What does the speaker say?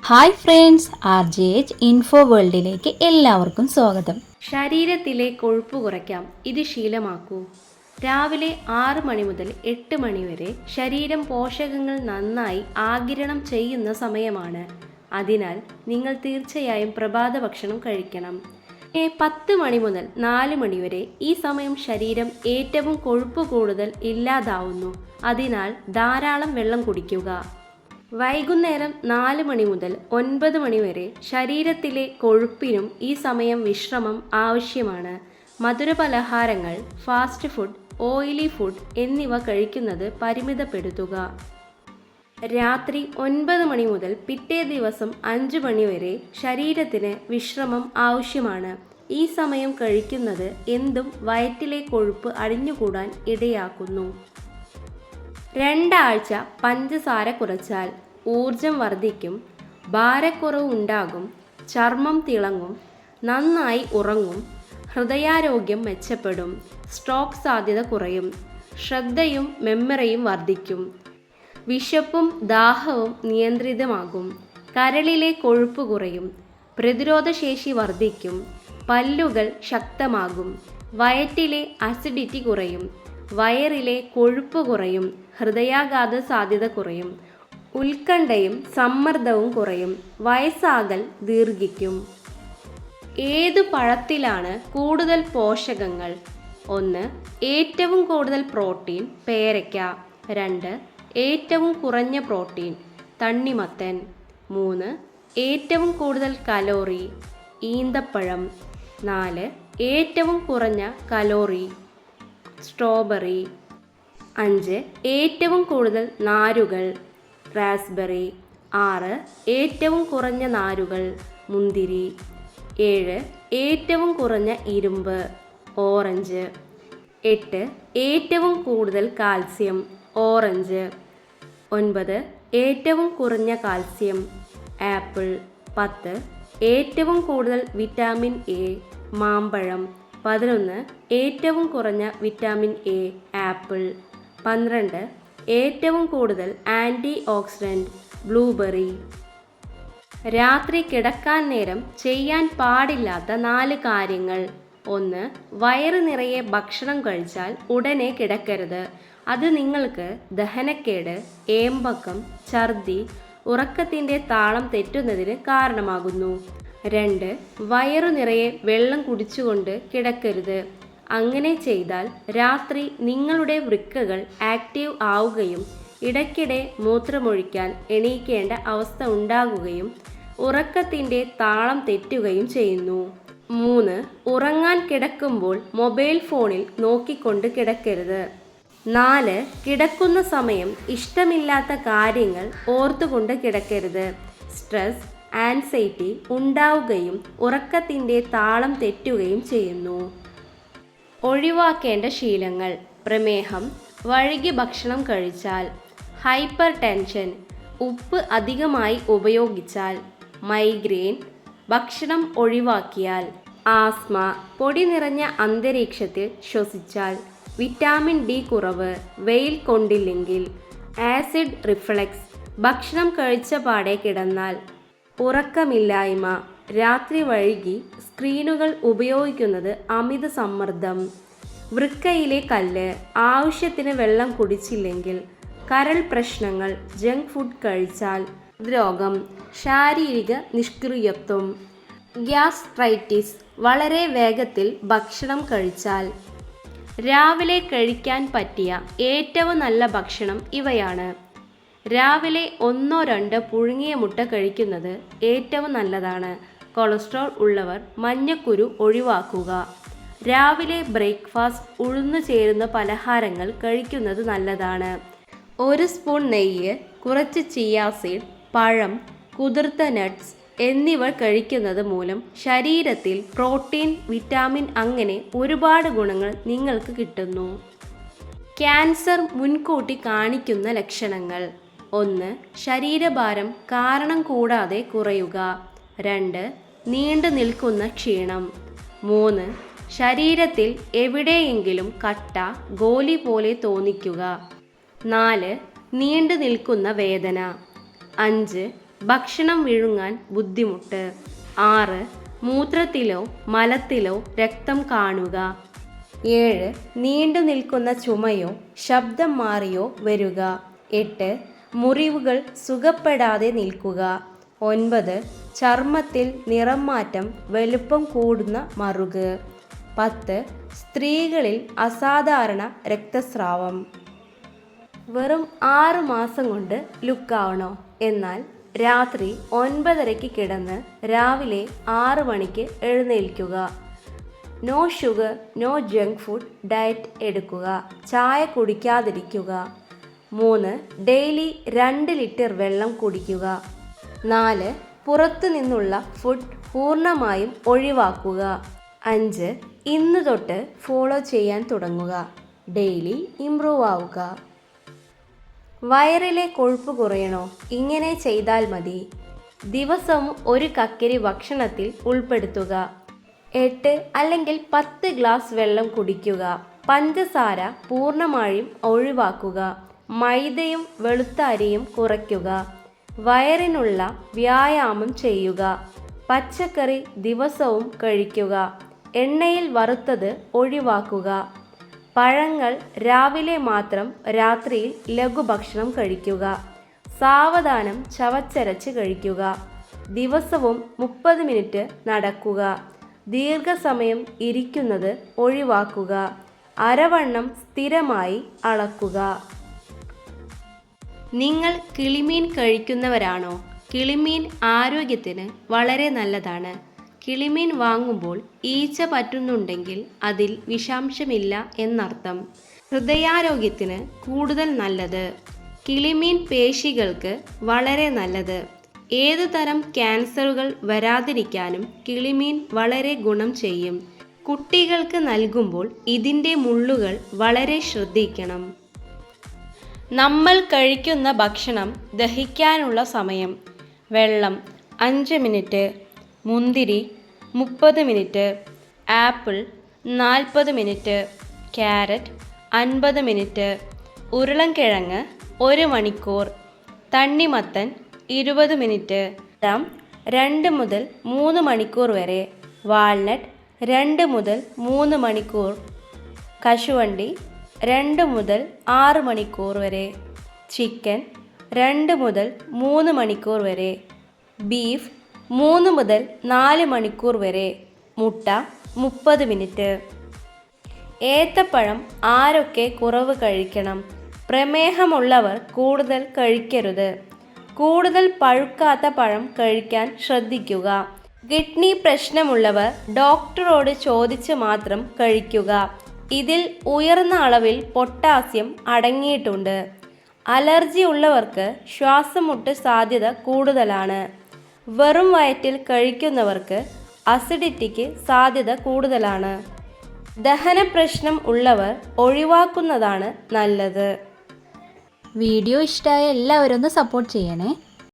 Hi friends, RJH info വേൾഡിലേക്ക് എല്ലാവർക്കും സ്വാഗതം. ശരീരത്തിലെ കൊഴുപ്പ് കുറയ്ക്കാം, ഇത് ശീലമാക്കൂ. രാവിലെ 6 മണി മുതൽ 8 മണി വരെ ശരീരം പോഷകങ്ങൾ നന്നായി ആഗിരണം ചെയ്യുന്ന സമയമാണ്. അതിനാൽ നിങ്ങൾ തീർച്ചയായും പ്രഭാത ഭക്ഷണം കഴിക്കണം. 10 മണി മുതൽ 4 മണി വരെ ഈ സമയം ശരീരം ഏറ്റവും കൊഴുപ്പ് കൂടുതൽ ഇല്ലാതാവുന്നു. അതിനാൽ ധാരാളം വെള്ളം കുടിക്കുക. വൈകുന്നേരം 4 മണി മുതൽ 9 മണി വരെ ശരീരത്തിലെ കൊഴുപ്പിനും ഈ സമയം വിശ്രമം ആവശ്യമാണ്. മധുരപലഹാരങ്ങൾ, ഫാസ്റ്റ് ഫുഡ്, ഓയിലി ഫുഡ് എന്നിവ കഴിക്കുന്നത് പരിമിതപ്പെടുത്തുക. രാത്രി 9 മണി മുതൽ പിറ്റേ ദിവസം 5 മണി വരെ ശരീരത്തിന് വിശ്രമം ആവശ്യമാണ്. ഈ സമയം കഴിക്കുന്നത് എന്തും വയറ്റിലെ കൊഴുപ്പ് അടിഞ്ഞുകൂടാൻ ഇടയാക്കുന്നു. 2 ആഴ്ച പഞ്ചസാര കുറച്ചാൽ ഊർജം വർദ്ധിക്കും, ഭാരക്കുറവ് ഉണ്ടാകും, ചർമ്മം തിളങ്ങും, നന്നായി ഉറങ്ങും, ഹൃദയാരോഗ്യം മെച്ചപ്പെടും, സ്ട്രോക്ക് സാധ്യത കുറയും, ശ്രദ്ധയും മെമ്മറിയും വർദ്ധിക്കും, വിശപ്പും ദാഹവും നിയന്ത്രിതമാകും, കരളിലെ കൊഴുപ്പ് കുറയും, പ്രതിരോധശേഷി വർദ്ധിക്കും, പല്ലുകൾ ശക്തമാകും, വയറ്റിലെ അസിഡിറ്റി കുറയും, വയറിലെ കൊഴുപ്പ് കുറയും, ഹൃദയാഘാത സാധ്യത കുറയും, ഉത്കണ്ഠയും സമ്മർദ്ദവും കുറയും, വയസ്സാകൽ ദീർഘിക്കും. ഏതു പഴത്തിലാണ് കൂടുതൽ പോഷകങ്ങൾ? 1. ഏറ്റവും കൂടുതൽ പ്രോട്ടീൻ പേരയ്ക്ക. 2. ഏറ്റവും കുറഞ്ഞ പ്രോട്ടീൻ തണ്ണിമത്തൻ. 3. ഏറ്റവും കൂടുതൽ കലോറി ഈന്തപ്പഴം. 4. ഏറ്റവും കുറഞ്ഞ കലോറി സ്ട്രോബെറി. 5. ഏറ്റവും കൂടുതൽ നാരുകൾ റാസ്ബെറി. 6. ഏറ്റവും കുറഞ്ഞ നാരുകൾ മുന്തിരി. 7. ഏറ്റവും കുറഞ്ഞ ഇരുമ്പ് ഓറഞ്ച്. 8. ഏറ്റവും കൂടുതൽ കാൽസ്യം ഓറഞ്ച്. 9. ഏറ്റവും കുറഞ്ഞ കാൽസ്യം ആപ്പിൾ. 10. ഏറ്റവും കൂടുതൽ വിറ്റാമിൻ എ മാമ്പഴം. 11. ഏറ്റവും കുറഞ്ഞ വിറ്റാമിൻ എ ആപ്പിൾ. 12. ഏറ്റവും കൂടുതൽ ആൻറ്റി ഓക്സിഡൻറ്റ് ബ്ലൂബെറി. രാത്രി കിടക്കാൻ നേരം ചെയ്യാൻ പാടില്ലാത്ത 4 കാര്യങ്ങൾ. 1. വയറ് നിറയെ ഭക്ഷണം കഴിച്ചാൽ ഉടനെ കിടക്കരുത്. അത് നിങ്ങൾക്ക് ദഹനക്കേട്, ഏമ്പക്കം, ഛർദി, ഉറക്കത്തിൻ്റെ താളം തെറ്റുന്നതിന് കാരണമാകുന്നു. 2. വയറു നിറയെ വെള്ളം കുടിച്ചുകൊണ്ട് കിടക്കരുത്. അങ്ങനെ ചെയ്താൽ രാത്രി നിങ്ങളുടെ വൃക്കകൾ ആക്റ്റീവ് ആവുകയും ഇടയ്ക്കിടെ മൂത്രമൊഴിക്കാൻ എണീക്കേണ്ട അവസ്ഥ ഉണ്ടാകുകയും ഉറക്കത്തിൻ്റെ താളം തെറ്റുകയും ചെയ്യുന്നു. 3. ഉറങ്ങാൻ കിടക്കുമ്പോൾ മൊബൈൽ ഫോണിൽ നോക്കിക്കൊണ്ട് കിടക്കരുത്. 4. കിടക്കുന്ന സമയം ഇഷ്ടമില്ലാത്ത കാര്യങ്ങൾ ഓർത്തുകൊണ്ട് കിടക്കരുത്. സ്ട്രെസ്, ആൻസൈറ്റി ഉണ്ടാവുകയും ഉറക്കത്തിൻ്റെ താളം തെറ്റുകയും ചെയ്യുന്നു. ഒഴിവാക്കേണ്ട ശീലങ്ങൾ: പ്രമേഹം, വഴുകി ഭക്ഷണം കഴിച്ചാൽ, ഹൈപ്പർ ടെൻഷൻ, ഉപ്പ് അധികമായി ഉപയോഗിച്ചാൽ, മൈഗ്രെയിൻ, ഭക്ഷണം ഒഴിവാക്കിയാൽ, ആസ്മ, പൊടി നിറഞ്ഞ അന്തരീക്ഷത്തിൽ ശ്വസിച്ചാൽ, വിറ്റാമിൻ ഡി കുറവ്, വെയിൽ കൊണ്ടില്ലെങ്കിൽ, ആസിഡ് റിഫ്ലക്സ്, ഭക്ഷണം കഴിച്ച പാടെ കിടന്നാൽ, ഉറക്കമില്ലായ്മ, രാത്രി വൈകി സ്ക്രീനുകൾ ഉപയോഗിക്കുന്നത്, അമിത സമ്മർദ്ദം, വൃക്കയിലെ കല്ല്, ആവശ്യത്തിന് വെള്ളം കുടിച്ചില്ലെങ്കിൽ, കരൾ പ്രശ്നങ്ങൾ, ജങ്ക് ഫുഡ് കഴിച്ചാൽ, രോഗം, ശാരീരിക നിഷ്ക്രിയത്വം, ഗ്യാസ്ട്രൈറ്റിസ്, വളരെ വേഗത്തിൽ ഭക്ഷണം കഴിച്ചാൽ. രാവിലെ കഴിക്കാൻ പറ്റിയ ഏറ്റവും നല്ല ഭക്ഷണം ഇവയാണ്. രാവിലെ 1-2 പുഴുങ്ങിയ മുട്ട കഴിക്കുന്നത് ഏറ്റവും നല്ലതാണ്. കൊളസ്ട്രോൾ ഉള്ളവർ മഞ്ഞക്കുരു ഒഴിവാക്കുക. രാവിലെ ബ്രേക്ക്ഫാസ്റ്റ് ഉഴുന്നു ചേരുന്ന പലഹാരങ്ങൾ കഴിക്കുന്നത് നല്ലതാണ്. 1 സ്പൂൺ നെയ്യ്, കുറച്ച് ചിയാ സീഡ്, പഴം, കുതിർത്ത നട്ട്സ് എന്നിവ കഴിക്കുന്നത് മൂലം ശരീരത്തിൽ പ്രോട്ടീൻ, വിറ്റാമിൻ അങ്ങനെ ഒരുപാട് ഗുണങ്ങൾ നിങ്ങൾക്ക് കിട്ടുന്നു. ക്യാൻസർ മുൻകൂട്ടി കാണിക്കുന്ന ലക്ഷണങ്ങൾ: 1. ശരീരഭാരം കാരണം കൂടാതെ കുറയുക. 2. നീണ്ടു നിൽക്കുന്ന ക്ഷീണം. 3. ശരീരത്തിൽ എവിടെയെങ്കിലും കട്ട, ഗോലി പോലെ തോന്നിക്കുക. 4. നീണ്ടു നിൽക്കുന്ന വേദന. 5. ഭക്ഷണം വിഴുങ്ങാൻ ബുദ്ധിമുട്ട്. 6. മൂത്രത്തിലോ മലത്തിലോ രക്തം കാണുക. 7. നീണ്ടു നിൽക്കുന്ന ചുമയോ ശബ്ദം മാറിയോ വരിക. 8. മുറിവുകൾ സുഖപ്പെടാതെ നിൽക്കുക. 9. ചർമ്മത്തിൽ നിറം മാറ്റം, വലുപ്പം കൂടുന്ന മറുക്. 10. സ്ത്രീകളിൽ അസാധാരണ രക്തസ്രാവം. വെറും 6 മാസം കൊണ്ട് ലുക്കാവണോ? എന്നാൽ രാത്രി 9:30 കിടന്ന് രാവിലെ 6 മണിക്ക് എഴുന്നേൽക്കുക. No sugar, no junk food diet എടുക്കുക. ചായ കുടിക്കാതിരിക്കുക. 3. ഡെയിലി 2 ലിറ്റർ വെള്ളം കുടിക്കുക. 4. പുറത്തു നിന്നുള്ള ഫുഡ് പൂർണ്ണമായും ഒഴിവാക്കുക. 5. ഇന്ന് തൊട്ട് ഫോളോ ചെയ്യാൻ തുടങ്ങുക. ഡെയിലി ഇംപ്രൂവ് ആവുക. വയറിലെ കൊഴുപ്പ് കുറയണോ? ഇങ്ങനെ ചെയ്താൽ മതി. ദിവസവും 1 കക്കരി ഭക്ഷണത്തിൽ ഉൾപ്പെടുത്തുക. 8 അല്ലെങ്കിൽ 10 ഗ്ലാസ് വെള്ളം കുടിക്കുക. പഞ്ചസാര പൂർണ്ണമായും ഒഴിവാക്കുക. മൈദയും വെളുത്ത അരിയും കുറയ്ക്കുക. വയറിനുള്ള വ്യായാമം ചെയ്യുക. പച്ചക്കറി ദിവസവും കഴിക്കുക. എണ്ണയിൽ വറുത്തത് ഒഴിവാക്കുക. പഴങ്ങൾ രാവിലെ മാത്രം, രാത്രിയിൽ ലഘുഭക്ഷണം കഴിക്കുക. സാവധാനം ചവച്ചരച്ച് കഴിക്കുക. ദിവസവും 30 മിനിറ്റ് നടക്കുക. ദീർഘസമയം ഇരിക്കുന്നത് ഒഴിവാക്കുക. അരവണ്ണം സ്ഥിരമായി അളക്കുക. നിങ്ങൾ കിളിമീൻ കഴിക്കുന്നവരാണോ? കിളിമീൻ ആരോഗ്യത്തിന് വളരെ നല്ലതാണ്. കിളിമീൻ വാങ്ങുമ്പോൾ ഈച്ച പറ്റുന്നുണ്ടെങ്കിൽ അതിൽ വിഷാംശമില്ല എന്നർത്ഥം. ഹൃദയാരോഗ്യത്തിന് കൂടുതൽ നല്ലത്. കിളിമീൻ പേശികൾക്ക് വളരെ നല്ലത്. ഏതു തരം ക്യാൻസറുകൾ വരാതിരിക്കാനും കിളിമീൻ വളരെ ഗുണം ചെയ്യും. കുട്ടികൾക്ക് നൽകുമ്പോൾ ഇതിൻ്റെ മുള്ളുകൾ വളരെ ശ്രദ്ധിക്കണം. നമ്മൾ കഴിക്കുന്ന ഭക്ഷണം ദഹിക്കാനുള്ള സമയം: വെള്ളം 5 മിനിറ്റ്, മുന്തിരി 30 minute, apple 40 minute, carrot 50 minute, ഉരുളൻകിഴങ്ങ് 1 മണിക്കൂർ, തണ്ണിമത്തൻ 20 മിനിറ്റ്, 2 മുതൽ 3 മണിക്കൂർ വരെ, വാൾനട്ട് 2 മുതൽ 3 മണിക്കൂർ, കശുവണ്ടി 2 മുതൽ 6 മണിക്കൂർ വരെ, ചിക്കൻ 2 മുതൽ 3 മണിക്കൂർ വരെ, ബീഫ് 3 മുതൽ 4 മണിക്കൂർ വരെ, മുട്ട 30 മിനിറ്റ്. ഏത്തപ്പഴം ആരൊക്കെ കുറവ് കഴിക്കണം? പ്രമേഹമുള്ളവർ കൂടുതൽ കഴിക്കരുത്. കൂടുതൽ പഴുക്കാത്ത പഴം കഴിക്കാൻ ശ്രദ്ധിക്കുക. കിഡ്നി പ്രശ്നമുള്ളവർ ഡോക്ടറോട് ചോദിച്ച് മാത്രം കഴിക്കുക. ഇതിൽ ഉയർന്ന അളവിൽ പൊട്ടാസ്യം അടങ്ങിയിട്ടുണ്ട്. അലർജി ഉള്ളവർക്ക് ശ്വാസമുട്ട് സാധ്യത കൂടുതലാണ്. വെറും വയറ്റിൽ കഴിക്കുന്നവർക്ക് അസിഡിറ്റിക്ക് സാധ്യത കൂടുതലാണ്. ദഹന പ്രശ്നം ഉള്ളവർ ഒഴിവാക്കുന്നതാണ് നല്ലത്. വീഡിയോ ഇഷ്ടമായ എല്ലാവരും ഒന്ന് സപ്പോർട്ട് ചെയ്യണേ.